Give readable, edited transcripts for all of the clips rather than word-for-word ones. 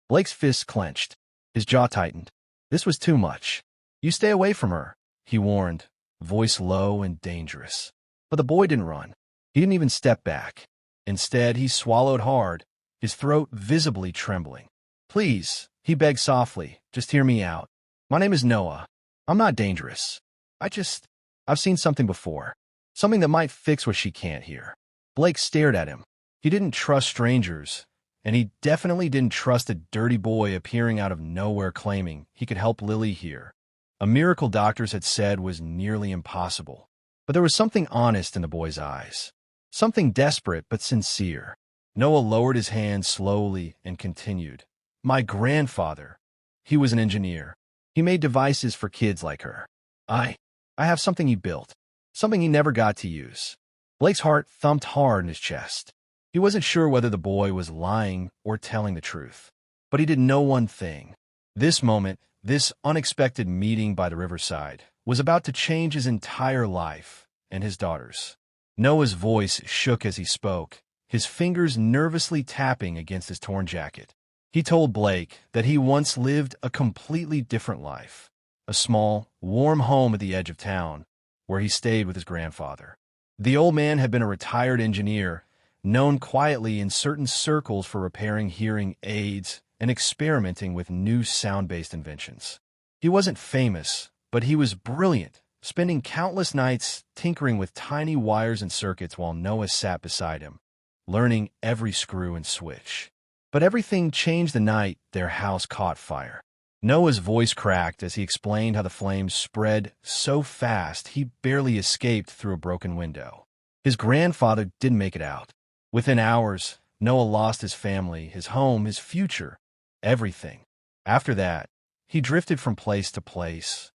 Blake's fists clenched. His jaw tightened. This was too much. "You stay away from her," he warned, voice low and dangerous. But the boy didn't run. He didn't even step back. Instead, he swallowed hard, his throat visibly trembling. "Please," he begged softly, "just hear me out. My name is Noah. I'm not dangerous. I've seen something before. Something that might fix what she can't hear." Blake stared at him. He didn't trust strangers, and he definitely didn't trust a dirty boy appearing out of nowhere claiming he could help Lily hear. A miracle doctors had said was nearly impossible. But there was something honest in the boy's eyes. Something desperate but sincere. Noah lowered his hand slowly and continued. "My grandfather. He was an engineer. He made devices for kids like her. I have something he built. Something he never got to use." Blake's heart thumped hard in his chest. He wasn't sure whether the boy was lying or telling the truth. But he did know one thing. This moment, this unexpected meeting by the riverside, was about to change his entire life and his daughter's. Noah's voice shook as he spoke, his fingers nervously tapping against his torn jacket. He told Blake that he once lived a completely different life. A small, warm home at the edge of town, where he stayed with his grandfather. The old man had been a retired engineer, known quietly in certain circles for repairing hearing aids and experimenting with new sound-based inventions. He wasn't famous, but he was brilliant, spending countless nights tinkering with tiny wires and circuits while Noah sat beside him, learning every screw and switch. But everything changed the night their house caught fire. Noah's voice cracked as he explained how the flames spread so fast he barely escaped through a broken window. His grandfather didn't make it out. Within hours, Noah lost his family, his home, his future, everything. After that, he drifted from place to place,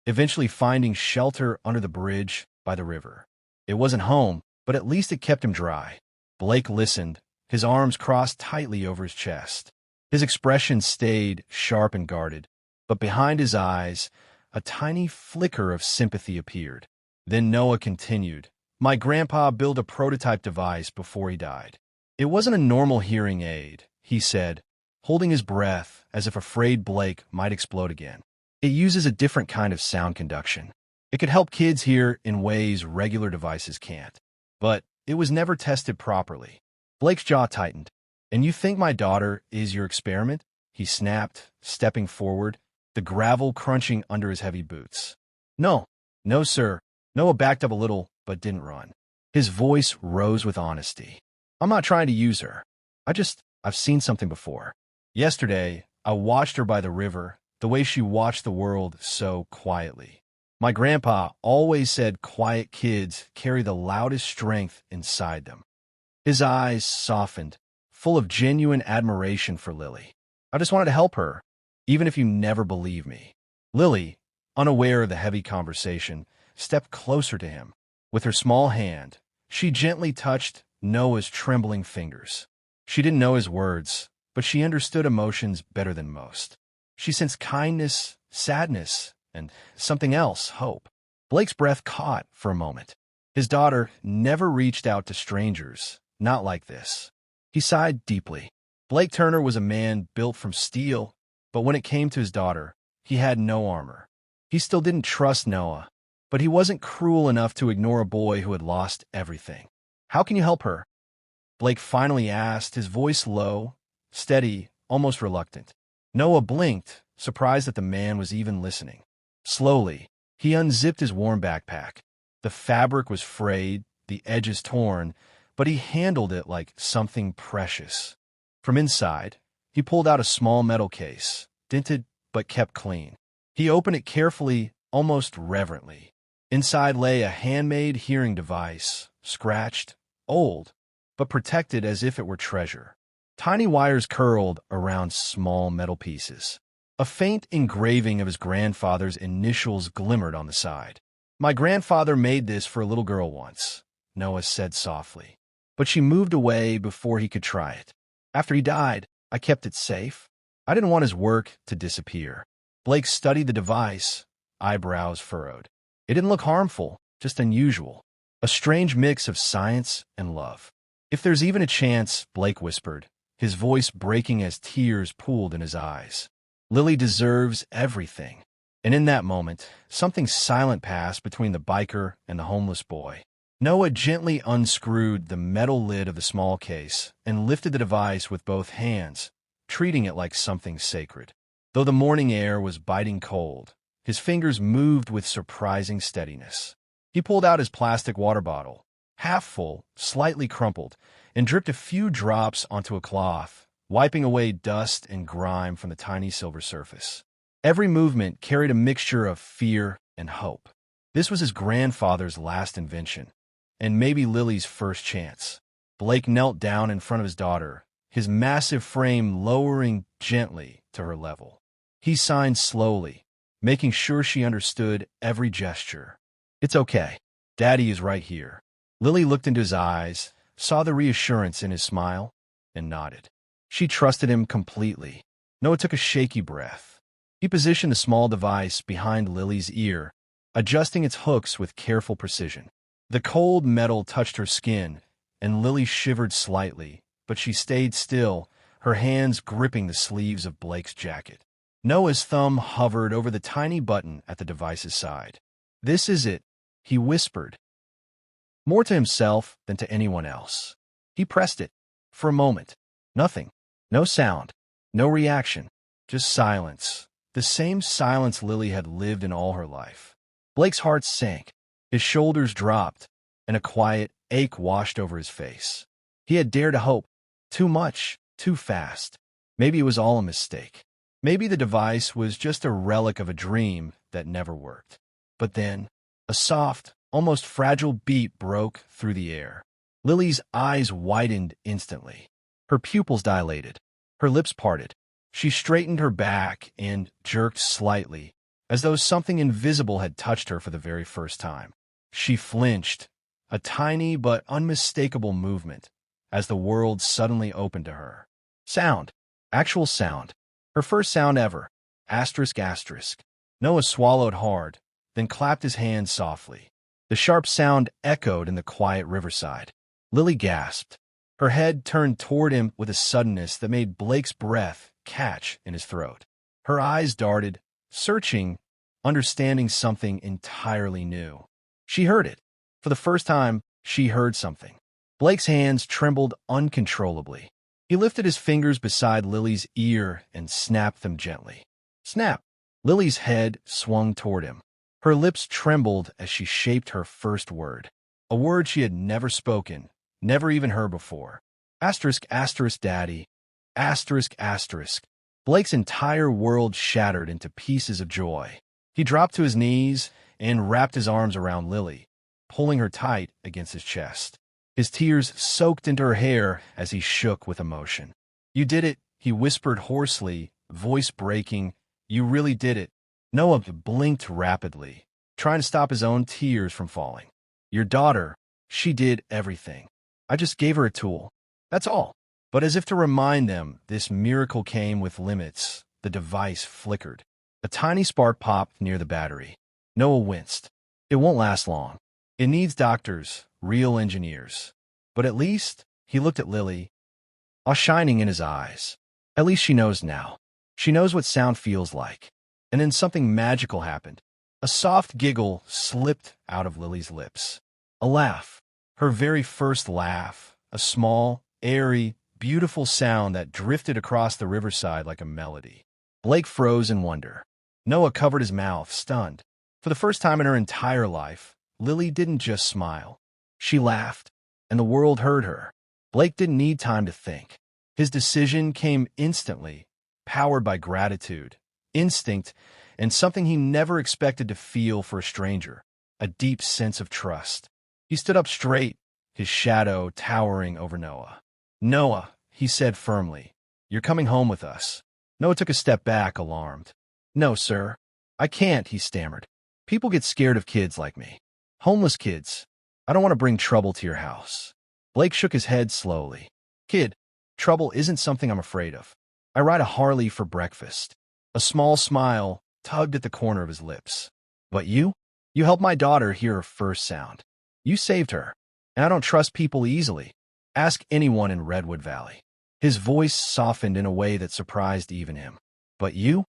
eventually finding shelter under the bridge by the river. It wasn't home, but at least it kept him dry. Blake listened, his arms crossed tightly over his chest. His expression stayed sharp and guarded, but behind his eyes, a tiny flicker of sympathy appeared. Then Noah continued, "My grandpa built a prototype device before he died. It wasn't a normal hearing aid," he said, holding his breath as if afraid Blake might explode again. "It uses a different kind of sound conduction. It could help kids hear in ways regular devices can't. But it was never tested properly." Blake's jaw tightened. "And you think my daughter is your experiment?" he snapped, stepping forward, the gravel crunching under his heavy boots. "No, no, sir." Noah backed up a little, but didn't run. His voice rose with honesty. "I'm not trying to use her. I've seen something before. Yesterday, I watched her by the river, the way she watched the world so quietly. My grandpa always said quiet kids carry the loudest strength inside them." His eyes softened, full of genuine admiration for Lily. "I just wanted to help her, even if you never believe me." Lily, unaware of the heavy conversation, stepped closer to him. With her small hand, she gently touched Noah's trembling fingers. She didn't know his words, but she understood emotions better than most. She sensed kindness, sadness, and something else, hope. Blake's breath caught for a moment. His daughter never reached out to strangers, not like this. He sighed deeply. Blake Turner was a man built from steel, but when it came to his daughter, he had no armor. He still didn't trust Noah, but he wasn't cruel enough to ignore a boy who had lost everything. "How can you help her?" Blake finally asked, his voice low, steady, almost reluctant. Noah blinked, surprised that the man was even listening. Slowly, he unzipped his warm backpack. The fabric was frayed, the edges torn, but he handled it like something precious. From inside, he pulled out a small metal case, dented but kept clean. He opened it carefully, almost reverently. Inside lay a handmade hearing device, scratched, old, but protected as if it were treasure. Tiny wires curled around small metal pieces. A faint engraving of his grandfather's initials glimmered on the side. "My grandfather made this for a little girl once," Noah said softly. "But she moved away before he could try it. After he died, I kept it safe. I didn't want his work to disappear." Blake studied the device, eyebrows furrowed. It didn't look harmful, just unusual. A strange mix of science and love. "If there's even a chance," Blake whispered, his voice breaking as tears pooled in his eyes. Lily deserves everything. And in that moment, something silent passed between the biker and the homeless boy. Noah gently unscrewed the metal lid of the small case and lifted the device with both hands, treating it like something sacred. Though the morning air was biting cold, his fingers moved with surprising steadiness. He pulled out his plastic water bottle, half full, slightly crumpled, and dripped a few drops onto a cloth, wiping away dust and grime from the tiny silver surface. Every movement carried a mixture of fear and hope. This was his grandfather's last invention, and maybe Lily's first chance. Blake knelt down in front of his daughter, his massive frame lowering gently to her level. He signed slowly, making sure she understood every gesture. "It's okay. Daddy is right here." Lily looked into his eyes, saw the reassurance in his smile, and nodded. She trusted him completely. Noah took a shaky breath. He positioned the small device behind Lily's ear, adjusting its hooks with careful precision. The cold metal touched her skin, and Lily shivered slightly, but she stayed still, her hands gripping the sleeves of Blake's jacket. Noah's thumb hovered over the tiny button at the device's side. "This is it," he whispered, more to himself than to anyone else. He pressed it. For a moment, nothing. No sound. No reaction. Just silence. The same silence Lily had lived in all her life. Blake's heart sank. His shoulders dropped, and a quiet ache washed over his face. He had dared to hope. Too much. Too fast. Maybe it was all a mistake. Maybe the device was just a relic of a dream that never worked. But then, a soft, almost fragile beat broke through the air. Lily's eyes widened instantly. Her pupils dilated. Her lips parted. She straightened her back and jerked slightly, as though something invisible had touched her for the very first time. She flinched, a tiny but unmistakable movement, as the world suddenly opened to her. Sound. Actual sound. Her first sound ever. Asterisk, asterisk. Noah swallowed hard, then clapped his hands softly. The sharp sound echoed in the quiet riverside. Lily gasped. Her head turned toward him with a suddenness that made Blake's breath catch in his throat. Her eyes darted, searching, understanding something entirely new. She heard it. For the first time, she heard something. Blake's hands trembled uncontrollably. He lifted his fingers beside Lily's ear and snapped them gently. Snap! Lily's head swung toward him. Her lips trembled as she shaped her first word, a word she had never spoken, never even heard before. Asterisk, asterisk, daddy. Asterisk, asterisk. Blake's entire world shattered into pieces of joy. He dropped to his knees and wrapped his arms around Lily, pulling her tight against his chest. His tears soaked into her hair as he shook with emotion. "You did it," he whispered hoarsely, voice breaking. "You really did it." Noah blinked rapidly, trying to stop his own tears from falling. "Your daughter, she did everything. I just gave her a tool. That's all." But as if to remind them this miracle came with limits, the device flickered. A tiny spark popped near the battery. Noah winced. It won't last long. It needs doctors, real engineers. But at least, he looked at Lily, awe shining in his eyes. At least she knows now. She knows what sound feels like. And then something magical happened. A soft giggle slipped out of Lily's lips. A laugh. Her very first laugh. A small, airy, beautiful sound that drifted across the riverside like a melody. Blake froze in wonder. Noah covered his mouth, stunned. For the first time in her entire life, Lily didn't just smile. She laughed, and the world heard her. Blake didn't need time to think. His decision came instantly, powered by gratitude, instinct, and something he never expected to feel for a stranger, a deep sense of trust. He stood up straight, his shadow towering over Noah. "Noah," he said firmly, "you're coming home with us." Noah took a step back, alarmed. "No, sir. I can't," he stammered. "People get scared of kids like me. Homeless kids. I don't want to bring trouble to your house." Blake shook his head slowly. "Kid, trouble isn't something I'm afraid of. I ride a Harley for breakfast." A small smile tugged at the corner of his lips. "But you? You helped my daughter hear her first sound. You saved her. And I don't trust people easily. Ask anyone in Redwood Valley." His voice softened in a way that surprised even him. But you've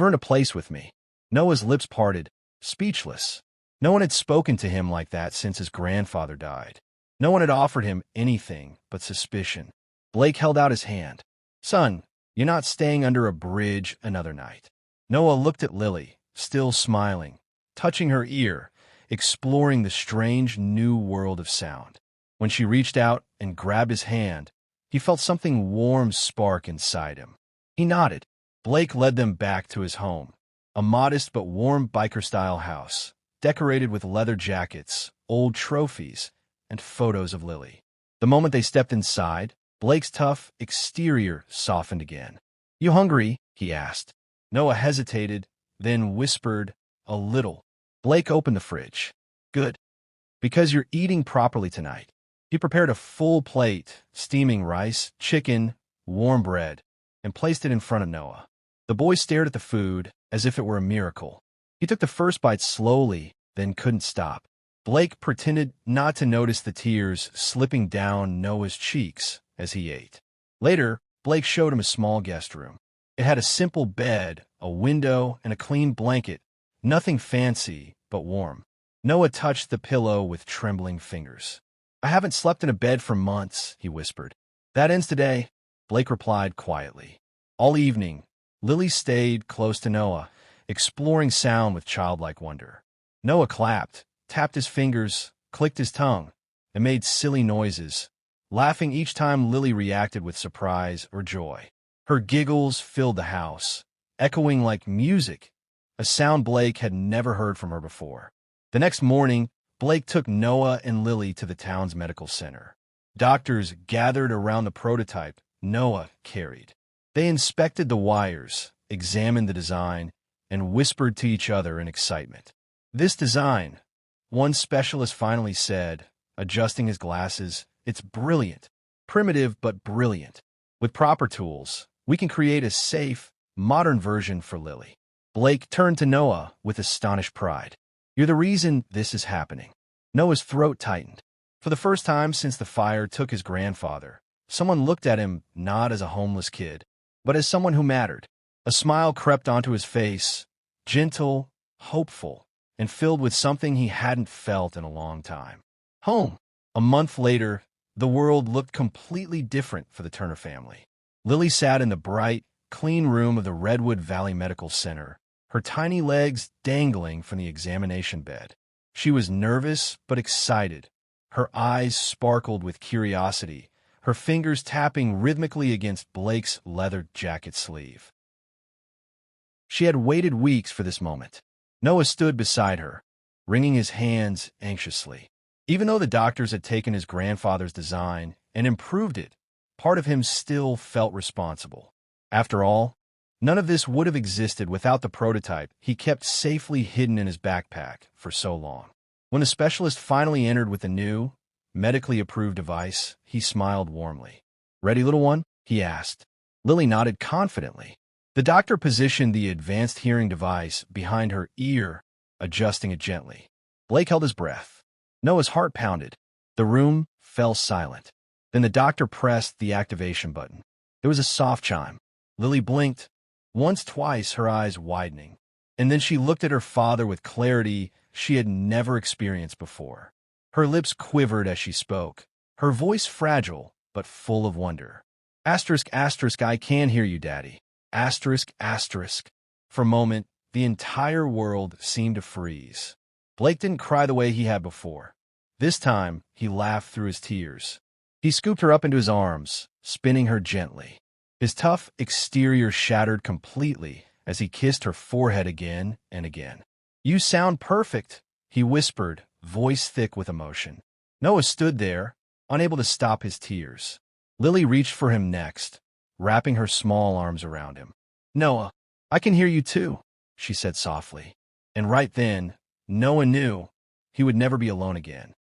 earned a place with me. Noah's lips parted, speechless. No one had spoken to him like that since his grandfather died. No one had offered him anything but suspicion. Blake held out his hand. Son, you're not staying under a bridge another night. Noah looked at Lily, still smiling, touching her ear, exploring the strange new world of sound. When she reached out and grabbed his hand, he felt something warm spark inside him. He nodded. Blake led them back to his home, a modest but warm biker-style house, decorated with leather jackets, old trophies, and photos of Lily. The moment they stepped inside, Blake's tough exterior softened again. You hungry? He asked. Noah hesitated, then whispered, a little. Blake opened the fridge. Good. Because you're eating properly tonight. He prepared a full plate, steaming rice, chicken, warm bread, and placed it in front of Noah. The boy stared at the food as if it were a miracle. He took the first bite slowly, then couldn't stop. Blake pretended not to notice the tears slipping down Noah's cheeks as he ate. Later, Blake showed him a small guest room. It had a simple bed, a window, and a clean blanket. Nothing fancy, but warm. Noah touched the pillow with trembling fingers. I haven't slept in a bed for months, he whispered. That ends today, Blake replied quietly. All evening, Lily stayed close to Noah, exploring sound with childlike wonder. Noah clapped, tapped his fingers, clicked his tongue, and made silly noises, laughing each time Lily reacted with surprise or joy. Her giggles filled the house, echoing like music, a sound Blake had never heard from her before. The next morning, Blake took Noah and Lily to the town's medical center. Doctors gathered around the prototype Noah carried. They inspected the wires, examined the design, and whispered to each other in excitement. This design, one specialist finally said, adjusting his glasses, it's brilliant. Primitive but brilliant. With proper tools, we can create a safe, modern version for Lily. Blake turned to Noah with astonished pride. You're the reason this is happening. Noah's throat tightened. For the first time since the fire took his grandfather, someone looked at him not as a homeless kid, but as someone who mattered. A smile crept onto his face, gentle, hopeful, and filled with something he hadn't felt in a long time. Home. A month later, the world looked completely different for the Turner family. Lily sat in the bright, clean room of the Redwood Valley Medical Center, her tiny legs dangling from the examination bed. She was nervous but excited. Her eyes sparkled with curiosity, her fingers tapping rhythmically against Blake's leather jacket sleeve. She had waited weeks for this moment. Noah stood beside her, wringing his hands anxiously. Even though the doctors had taken his grandfather's design and improved it, part of him still felt responsible. After all, none of this would have existed without the prototype he kept safely hidden in his backpack for so long. When the specialist finally entered with the new, medically approved device, he smiled warmly. Ready, little one? He asked. Lily nodded confidently. The doctor positioned the advanced hearing device behind her ear, adjusting it gently. Blake held his breath. Noah's heart pounded. The room fell silent. Then the doctor pressed the activation button. There was a soft chime. Lily blinked, once, twice, her eyes widening. And then she looked at her father with clarity she had never experienced before. Her lips quivered as she spoke, her voice fragile but full of wonder. Asterisk, asterisk, I can hear you, Daddy. Asterisk, asterisk. For a moment, the entire world seemed to freeze. Blake didn't cry the way he had before. This time, he laughed through his tears. He scooped her up into his arms, spinning her gently. His tough exterior shattered completely as he kissed her forehead again and again. You sound perfect, he whispered, voice thick with emotion. Noah stood there, unable to stop his tears. Lily reached for him next, wrapping her small arms around him. Noah, I can hear you too, she said softly. And right then, Noah knew he would never be alone again.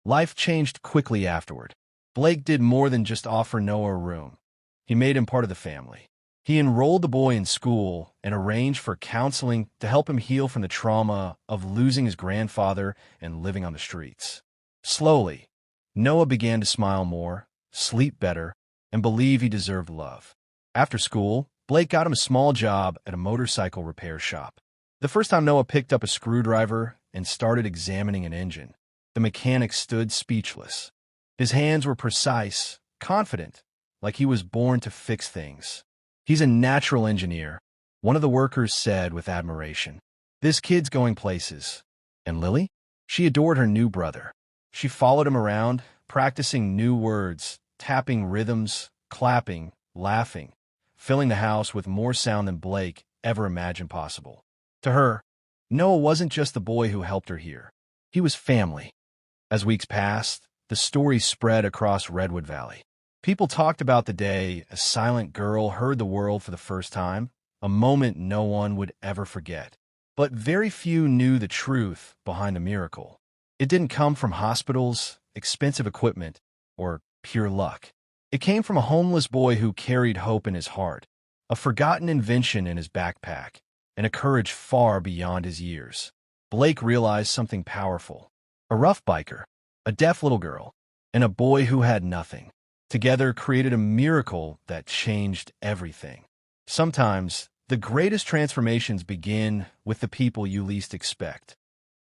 Life changed quickly afterward. Blake did more than just offer Noah a room. He made him part of the family. He enrolled the boy in school and arranged for counseling to help him heal from the trauma of losing his grandfather and living on the streets. Slowly, Noah began to smile more, sleep better, and believe he deserved love. After school, Blake got him a small job at a motorcycle repair shop. The first time Noah picked up a screwdriver and started examining an engine, the mechanic stood speechless. His hands were precise, confident, like he was born to fix things. "He's a natural engineer," one of the workers said with admiration. "This kid's going places." And Lily? She adored her new brother. She followed him around, practicing new words, tapping rhythms, clapping, laughing, filling the house with more sound than Blake ever imagined possible. To her, Noah wasn't just the boy who helped her here. He was family. As weeks passed, the story spread across Redwood Valley. People talked about the day a silent girl heard the world for the first time, a moment no one would ever forget. But very few knew the truth behind the miracle. It didn't come from hospitals, expensive equipment, or pure luck. It came from a homeless boy who carried hope in his heart, a forgotten invention in his backpack, and a courage far beyond his years. Blake realized something powerful. A rough biker, a deaf little girl, and a boy who had nothing, together created a miracle that changed everything. Sometimes, the greatest transformations begin with the people you least expect.